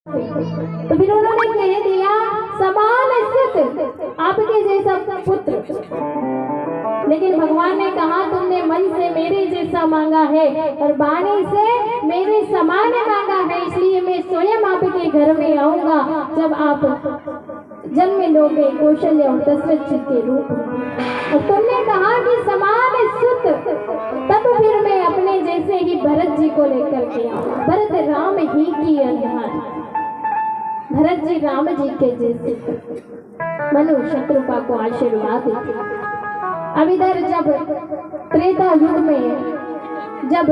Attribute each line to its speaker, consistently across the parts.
Speaker 1: तो फिर उन्होंने कह दिया समान स्थित आपके जैसा पुत्र। लेकिन भगवान ने कहा तुमने मन से मेरे जैसा मांगा है और वाणी से मेरे समान मांगा है, इसलिए मैं स्वयं आपके घर में आऊंगा जब आप जन्म लोगे कौशल्य और दशरथ जी के रूप में। और तुमने कहा कि समान सुत, तब फिर मैं अपने जैसे ही भरत जी को लेकर के आऊंगा। भरत राम ही की अनुमान, भरत जी राम जी के जैसे मनु शत्रुपा को आशीर्वाद देते। अब इधर जब त्रेता युग में जब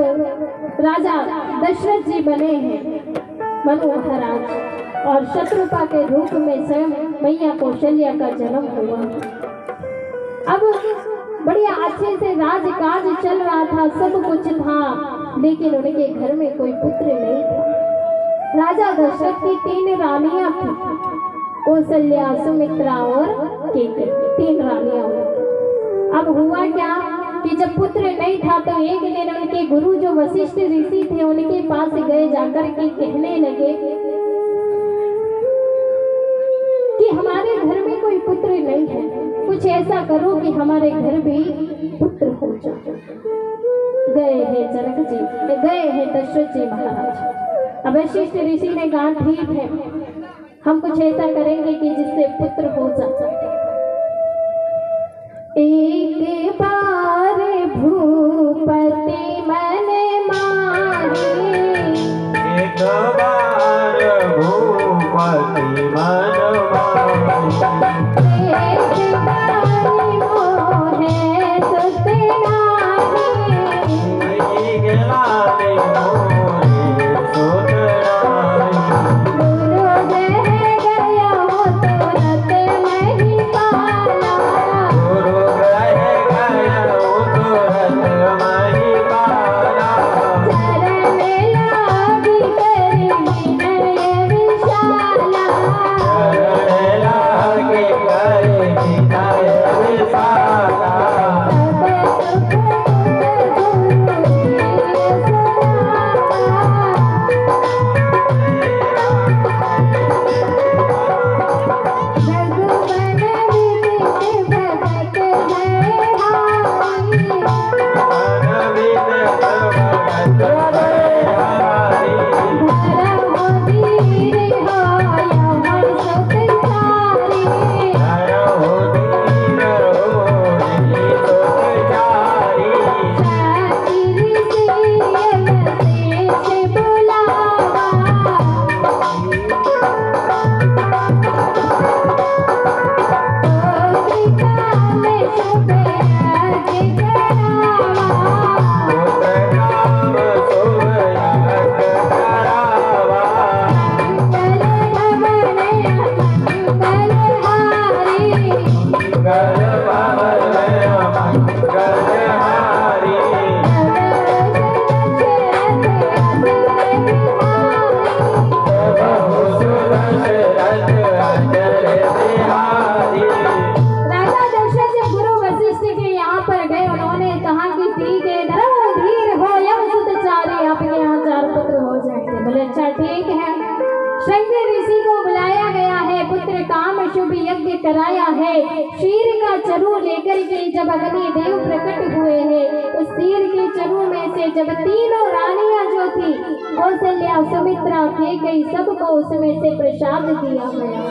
Speaker 1: राजा दशरथ जी बने हैं मनु महाराज, और शत्रुपा के रूप में स्वयं मैया कौशल्या का जन्म हुआ। अब बढ़िया अच्छे से राजकाज चल रहा था, सब कुछ था, लेकिन उनके घर में कोई पुत्र नहीं था। राजा दशरथ की 3 रानियां थी, कौशल्या, सुमित्रा और केकई, 3 रानियां हुई। अब हुआ क्या कि जब पुत्र नहीं था तो एक दिन उनके गुरु जो वशिष्ठ ऋषि थे उनके पास गए, जाकर के कहने लगे कि हमारे घर में कोई पुत्र नहीं है, कुछ ऐसा करो कि हमारे घर भी पुत्र हो जाए। गए हैं जनक जी, गए हैं दशरथ जी महाराज। अब वशिष्ठ ऋषि ने कहा ठीक है, हम कुछ ऐसा करेंगे कि जिससे पुत्र हो जाए। एक बार भूपति मन माहे,
Speaker 2: एक बार भूपति मन माहे,
Speaker 1: एक बार मोहे सुत नाहि,
Speaker 2: एक लाले मोहे सुत नाहि।
Speaker 1: गुरु रह गया हो तुरत नहीं पाला,
Speaker 2: गुरु रह गया हो तुरत नहीं पाला।
Speaker 1: चरण लागी करी विनय विशाला,
Speaker 2: चरण लागे करे विनय विशाला।
Speaker 1: सब सुख कराया है। शीर का चरू लेकर के जब अग्नि देव प्रकट हुए हैं, उस शीर के चरू में से जब 3 रानियां जो थी कौशल्या, सुमित्रा, केकई, सबको उसमें से प्रसाद दिया गया।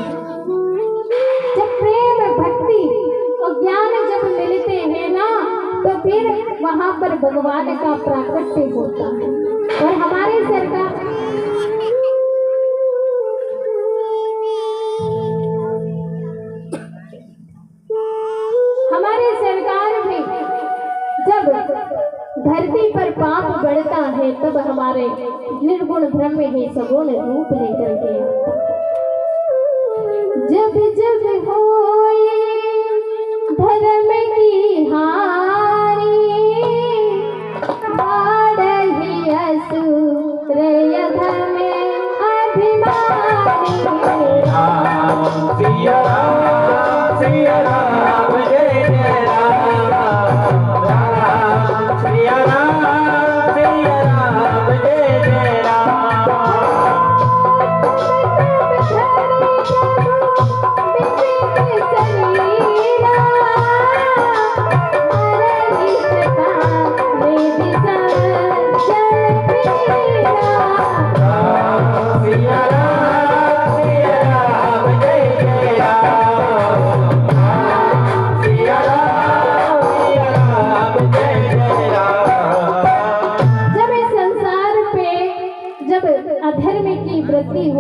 Speaker 1: जब प्रेम, भक्ति और ज्ञान जब मिलते हैं ना, तो फिर वहां पर भगवान का प्राकट्य होता है। और हमारे सरकार भी जब धरती पर पाप बढ़ता है तब हमारे निर्गुण ब्रह्म ही सगुण रूप लेकर के आता। जब जब होए धर्म की हारी, बाढ़ही असुर अधम अभिमानी।
Speaker 2: सिया राम, सिया राम, जय जय राम, राम सिया राम, सिया राम, जय जय राम।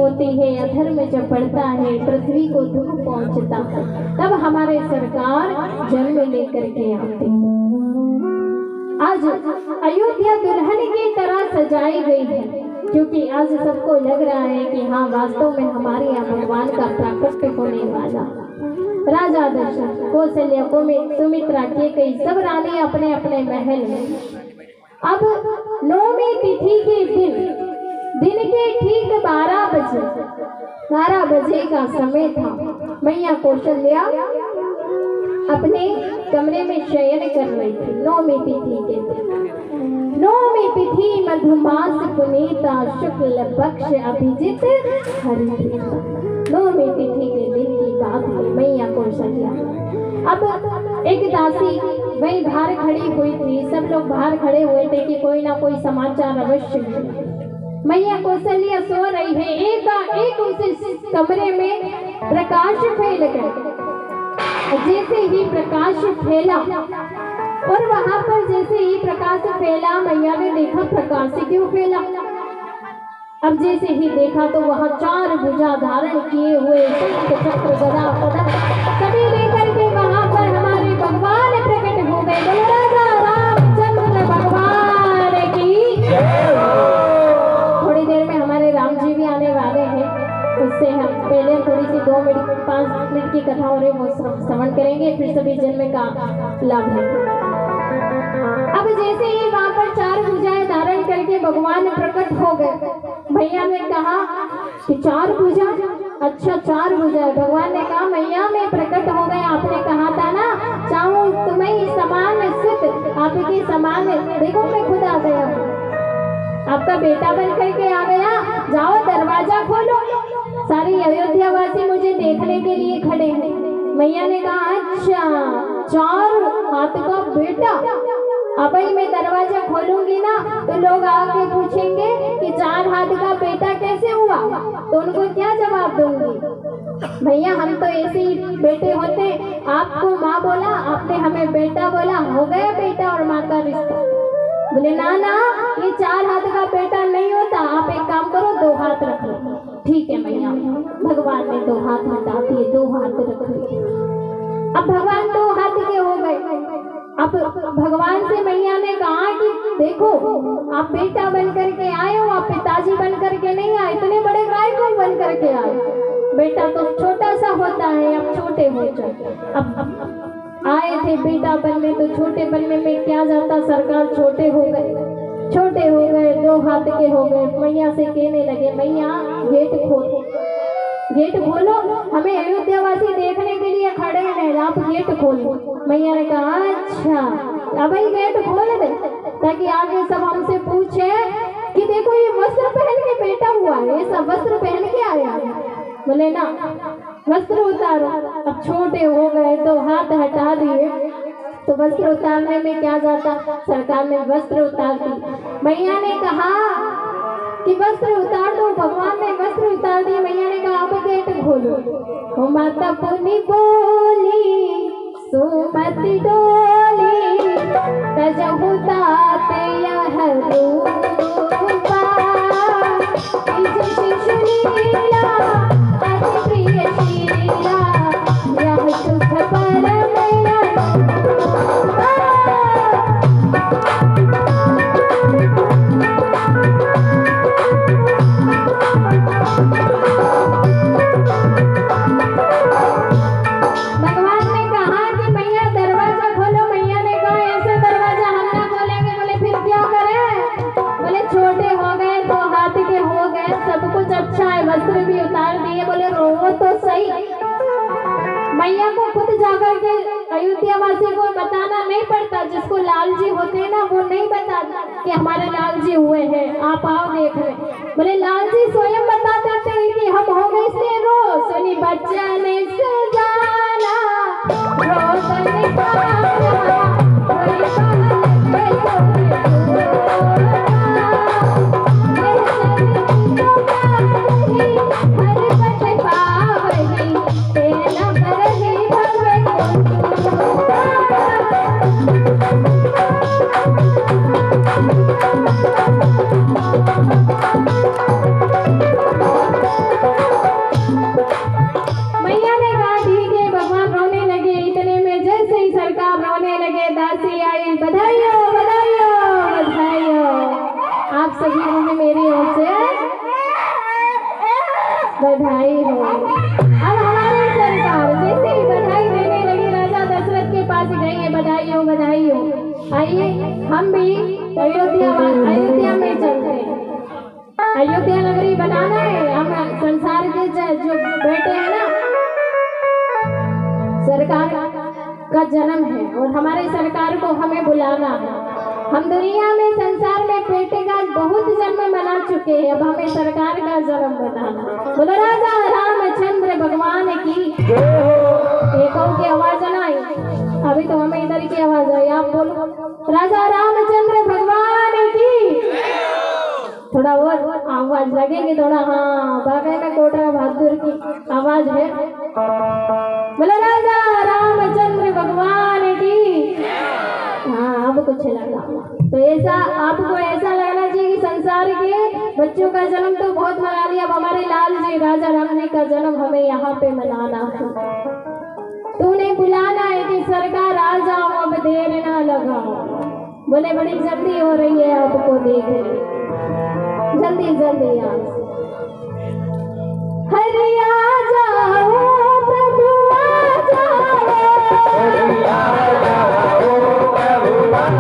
Speaker 1: होती है, अधर्म जब बढ़ता है, पृथ्वी को दुख पहुंचता है, तब हमारे सरकार जन्म लेकर के आते हैं। आज अयोध्या दुल्हन की तरह सजाई गई है, क्योंकि आज सबको लग रहा है कि हाँ वास्तव में हमारे यहाँ भगवान का प्राकट्य होने वाला। राजा दशरथ, कौशल्या, सुमित्रा, केकई सब रानी अपने अपने महल में। अब 9वीं तिथि के दिन के ठीक 12 बजे का समय था। मैया कौशल्या अपने कमरे में शयन कर रही थी। 9वीं तिथि के दिन, 9वीं तिथि मधुमास पुनीता, शुक्ल पक्ष अभिजित हरिप्रीता। 9वीं तिथि के दिन की बात है। मैया कौशल्या, अब एक दासी वही बाहर खड़ी हुई थी। सब लोग बाहर खड़े हुए थे कि कोई ना कोई समाचार अवश्य मिले। मैया कौशल्या सो रही है, एक उस कमरे में प्रकाश फैल गया। जैसे ही प्रकाश फैला और वहां पर जैसे ही प्रकाश फैला, मैया ने देखा प्रकाश क्यों फैला। अब जैसे ही देखा तो वहां 4 भुजा धारण किए हुए शंख चक्र गदा पदम सभी लेकर के वहां पर हमारे भगवान प्रकट हो गए। बोलो राजा रामचंद्र भगवान की। थोड़ी देर में हमारे राम जी भी आने वाले हैं, उससे हम पहले थोड़ी सी 5 मिनट की कथा हो रही वो श्रवण करेंगे, फिर सभी जन्म का लाभ लेंगे। अब जैसे ही वहां पर 4 भुजाएं धारण करके भगवान प्रकट हो गए। भैया ने कहा कि 4 भुजा, अच्छा 4 भुजा। भगवान ने कहा मैया में प्रकट हो गए, आपने कहा था ना चाहूं तुम्हें ही समान सुत, आपके समान। देखो मैं खुद आ गया, आपका बेटा बन करके आ गया। जाओ दरवाजा खोलो, सारी अयोध्या वासी मुझे देखने के लिए खड़े हैं। मैया ने कहा अच्छा 4 हाथ का बेटा। अब ही मैं दरवाजा खोलूंगी ना तो लोग आके पूछेंगे कि 4 हाथ का बेटा कैसे हुआ, तो उनको क्या जवाब दूंगी। भैया हम तो ऐसे ही बेटे होते, आपको माँ बोला, आपने हमें बेटा बोला, हो गया बेटा और माँ का रिश्ता। बोले ना ना ये 4 हाथ का बेटा नहीं होता, आप एक काम करो 2 हाथ रख लो। ठीक है मैया। भगवान ने 2 हाथ हटा दिए, 2 हाथ रख लिए। अब भगवान 2 हाथ के हो गए। अब भगवान से मैया ने कहा कि देखो आप बेटा बन करके आए हो, आप पिताजी बन करके नहीं आए, इतने बड़े गायक बन करके आए। बेटा तो छोटा सा होता है, अब छोटे हो जाए। अब आए थे बेटा बनने, तो छोटे बनने में क्या जाता, सरकार छोटे हो गए, 2 हाथ के हो गए। मैया से कहने लगे मैया गेट खोलो, गेट खोलो, हमें अयोध्यावासी देखने के लिए खड़े हैं, आप गेट खोलो। मैया ने कहा अच्छा अब ही गेट खोल दे, ताकि आगे सब हमसे पूछे कि देखो ये वस्त्र पहन के बेटा हुआ है, ये सब वस्त्र पहन के आया। बोले ना वस्त्र उतारो। अब छोटे हो गए तो हाथ हटा दिए, तो वस्त्र उतारने में क्या जाता, सरकार ने वस्त्र उतार दी। मैया ने कहा कि वस्त्र उतार दो, भगवान ने वस्त्र उतार दिए। मैया ने कहा आप गेट खोलो। ओ माता पुनी बोली सुमति डोली, तजहु तात यह रूपा, इस शिशु लीला अति प्रिय शीला, यह सुख परम वस्त्र भी उतार दिए। बोले रोवो तो सही। मैया को खुद जाकर के अयोध्या वासी को बताना नहीं पड़ता, जिसको लाल जी होते हैं ना वो नहीं बताता कि हमारे लाल जी हुए हैं, आप आओ देख ले। बोले लाल जी स्वयं बता देते हैं कि हम हो गए से रो सुनी बच्चन सजाना रोशन पाना बधाई हो। अब हमारी सरकार जैसे ही बधाई देने लगी राजा दशरथ के पास गई है, बधाई हो बधाई हो। आइए हम भी अयोध्या में चलते हैं, अयोध्या नगरी बनाना है। हम संसार के जो बेटे हैं ना, सरकार का जन्म है और हमारे सरकार को हमें बुलाना है। हम दुनिया में संसार में बेटे का बहुत जन्म मना चुके हैं, अब हमें सरकार का जन्म बनाना। बोलो राजा रामचंद्र भगवान की। एक और की आवाज ना आई, अभी तो हमें इधर की आवाज आई, आप बोलो राजा रामचंद्र भगवान की। थोड़ा और आवाज लगेगी थोड़ा, हाँ बाबा का कोटा बहादुर की आवाज है। बोलो राजा रामचंद्र भगवान की। हाँ अब कुछ लगा तो ऐसा आपको ऐसा लगना चाहिए कि संसार के बच्चों का जन्म तो बहुत मना लिया, अब हमारे लाल जी राजा राम जी का जन्म हमें यहाँ पे मनाना है। तूने बुलाना है कि सरकार आ जाओ, अब देर ना लगाओ। बोले बड़ी जल्दी हो रही है आपको देखने, जल्दी जल्दी आ। हरि आ जाओ प्रभु आ जाओ,
Speaker 2: हरि आ जाओ प्रभु आ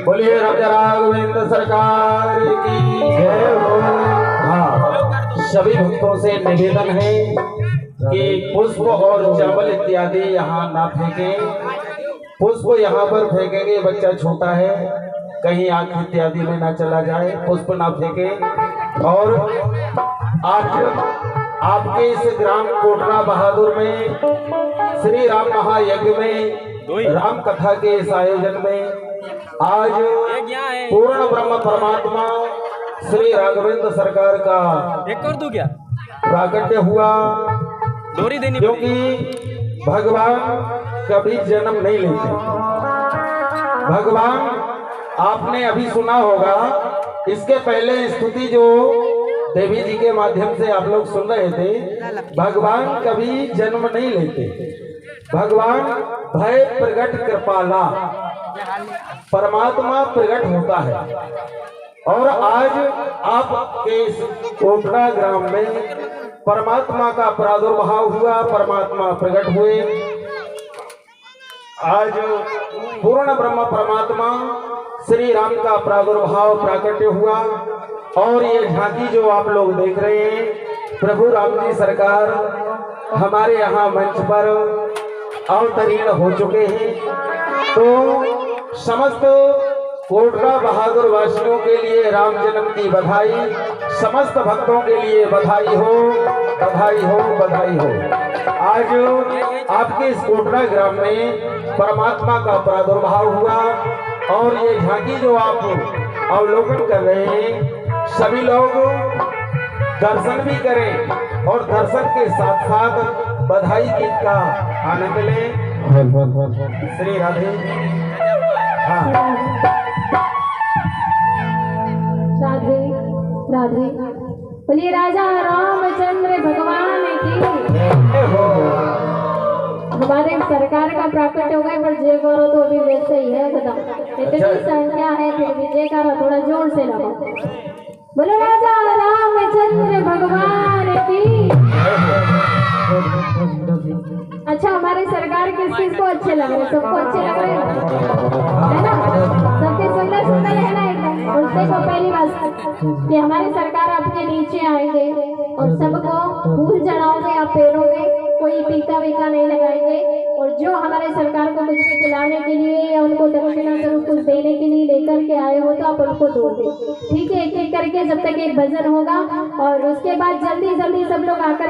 Speaker 2: बोलिए राजा राघवेंद्र सरकार की जय हो। हाँ, सभी भक्तों से निवेदन है कि पुष्प और चावल इत्यादि यहाँ ना फेंकें। पुष्प यहाँ पर फेंकेंगे बच्चा छोटा है, कहीं आंख इत्यादि में ना चला जाए, पुष्प ना फेंके। और आज आपके इस ग्राम कोटरा बहादुर में श्री राम महायज्ञ में राम कथा के इस आयोजन में आज पूर्ण ब्रह्म परमात्मा श्री राघवेंद्र सरकार का
Speaker 3: एक कर दूं क्या?
Speaker 2: प्राकट्य हुआ,
Speaker 3: डोरी देनी
Speaker 2: क्योंकि भगवान कभी जन्म नहीं लेते। भगवान आपने अभी सुना होगा, इसके पहले स्तुति जो देवी जी के माध्यम से आप लोग सुन रहे थे, भगवान कभी जन्म नहीं लेते। भगवान भय प्रगट कृपाला, परमात्मा प्रगट होता है। और आज आपके इस कोटड़ा ग्राम में परमात्मा का प्रादुर्भाव हुआ, परमात्मा प्रकट हुए। आज पूर्ण ब्रह्म परमात्मा श्री राम का प्रादुर्भाव प्राकट्य हुआ। और ये झांकी जो आप लोग देख रहे हैं, प्रभु राम जी सरकार हमारे यहाँ मंच पर अवतरीण हो चुके हैं। तो समस्त कोटड़ा बहादुर वासियों के लिए राम जन्म की बधाई, समस्त भक्तों के लिए बधाई हो, बधाई हो, बधाई हो। आज आपके इस कोटड़ा ग्राम में परमात्मा का प्रादुर्भाव हुआ। और ये झांकी जो आप अवलोकन कर रहे हैं, सभी लोग दर्शन भी करें और दर्शन के साथ साथ बधाई गीत का आनंद लें। श्री राधे।
Speaker 1: राधे राधे। बोलिए राजा रामचंद्र भगवान की। हमारे सरकार का प्राकट हो गए, पर जय करो तो अभी वैसे ही है, बताओ इतनी संख्या है, फिर भी जय करो, थोड़ा जोर से लगाओ। बोलो राजा रामचंद्र भगवान की। अच्छा, हमारे सरकार किस चीज को अच्छे लग रहे? सबको अच्छे लग रहे है ना? सबके सुंदर सुंदर है ना एकदम। और देखो, पहली बात कि हमारे सरकार आपके नीचे आएंगे और सबको फूल चढ़ाओगे आप पैरों में, कोई टीका वीका नहीं लगाएंगे। और जो हमारे सरकार को कुछ भी खिलाने के लिए या उनको दक्षिणा स्वरूप कुछ देने के लिए लेकर के आए हो तो आप उनको दो दे, ठीक है? एक एक करके जब तक एक भजन होगा और उसके बाद जल्दी जल्दी सब लोग आकर